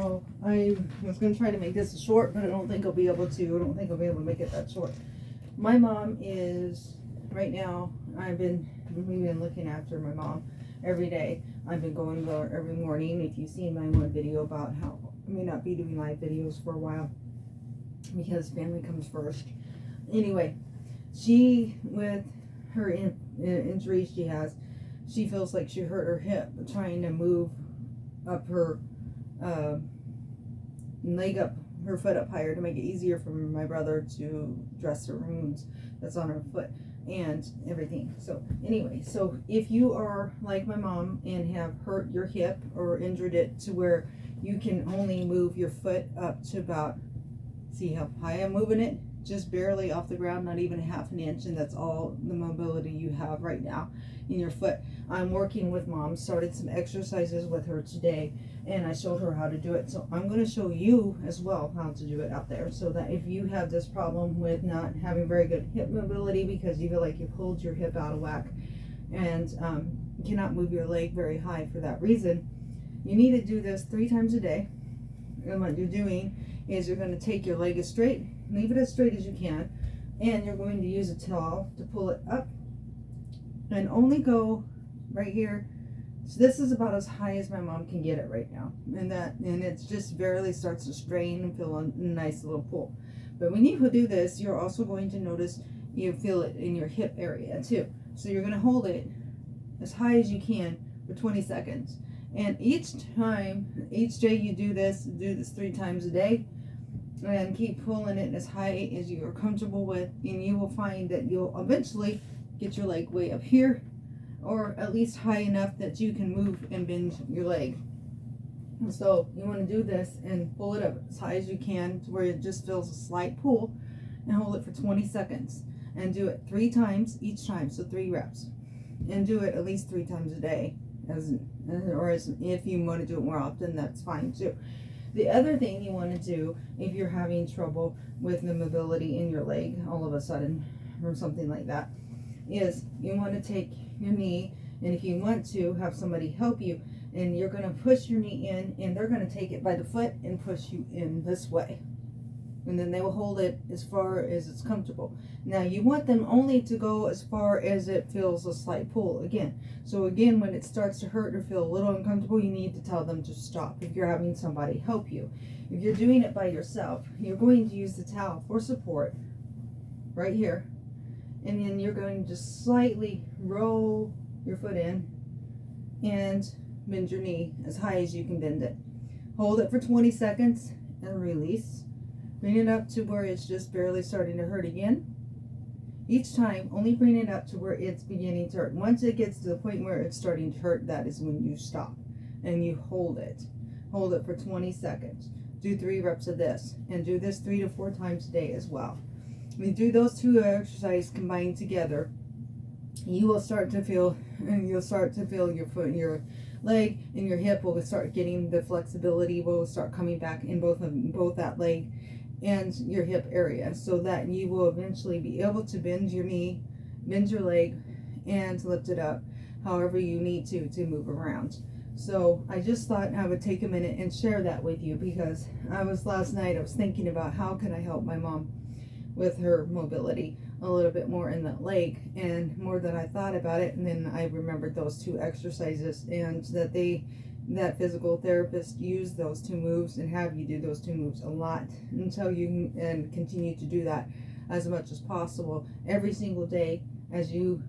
So I was going to try to make this short, but I don't think I'll be able to. I don't think I'll be able to make it that short. My mom is, right now, we've been looking after my mom every day. I've been going there every morning. If you've seen my one video about how I may not be doing live videos for a while because family comes first. Anyway, she, with her injuries she has, she feels like she hurt her hip trying to move up her leg up, her foot up higher to make it easier for my brother to dress her wounds that's on her foot and everything. So anyway, so if you are like my mom and have hurt your hip or injured it to where you can only move your foot up to about, see how high I'm moving it? Just barely off the ground, not even a half an inch, and that's all the mobility you have right now in your foot. I'm working with mom, started some exercises with her today, and I showed her how to do it. So I'm going to show you as well how to do it out there, so that if you have this problem with not having very good hip mobility because you feel like you pulled your hip out of whack and cannot move your leg very high for that reason, you need to do this 3 times a day. And what you're doing is you're going to take your leg as straight, leave it as straight as you can, and you're going to use a towel to pull it up and only go right here. So this is about as high as my mom can get it right now, and it just barely starts to strain and feel a nice little pull. But when you do this, you're also going to notice you feel it in your hip area too. So you're going to hold it as high as you can for 20 seconds. And each day you do this 3 times a day, and keep pulling it as high as you're comfortable with, and you will find that you'll eventually get your leg way up here, or at least high enough that you can move and bend your leg. So you want to do this and pull it up as high as you can to where it just feels a slight pull, and hold it for 20 seconds, and do it 3 times each time, so 3 reps, and do it at least 3 times a day. Or if you want to do it more often, that's fine too. The other thing you want to do if you're having trouble with the mobility in your leg all of a sudden or something like that is you want to take your knee, and if you want to have somebody help you, and you're going to push your knee in, and they're going to take it by the foot and push you in this way, and then they will hold it as far as it's comfortable. Now you want them only to go as far as it feels a slight pull again. So again, when it starts to hurt or feel a little uncomfortable, you need to tell them to stop if you're having somebody help you. If you're doing it by yourself, you're going to use the towel for support right here, and then you're going to just slightly roll your foot in and bend your knee as high as you can bend it. Hold it for 20 seconds and release. Bring it up to where it's just barely starting to hurt again. Each time, only bring it up to where it's beginning to hurt. Once it gets to the point where it's starting to hurt, that is when you stop and you hold it. Hold it for 20 seconds. Do 3 reps of this, and do this 3 to 4 times a day as well. When you do those 2 exercises combined together, you will start to feel, and you'll start to feel your foot, your leg, and your hip will start getting the flexibility. Will start coming back in both that leg and your hip area, so that you will eventually be able to bend your knee, bend your leg, and lift it up however you need to move around. So I just thought I would take a minute and share that with you, because last night I was thinking about how can I help my mom with her mobility a little bit more in that leg, and more than I thought about it, and then I remembered those 2 exercises, and that physical therapist used those 2 moves and have you do those 2 moves a lot until you and continue to do that as much as possible every single day as you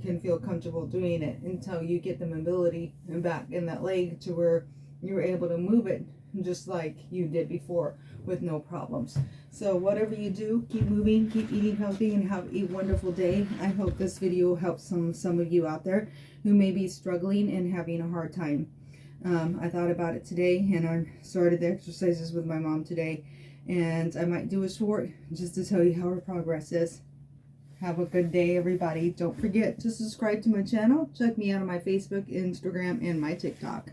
can feel comfortable doing it, until you get the mobility back in that leg to where you're able to move it just like you did before with no problems. So whatever you do, keep moving, keep eating healthy, and have a wonderful day. I hope this video helps some of you out there who may be struggling and having a hard time. I thought about it today, and I started the exercises with my mom today, and I might do a short just to tell you how her progress is. Have a good day, everybody. Don't forget to subscribe to my channel. Check me out on my Facebook, Instagram, and my TikTok.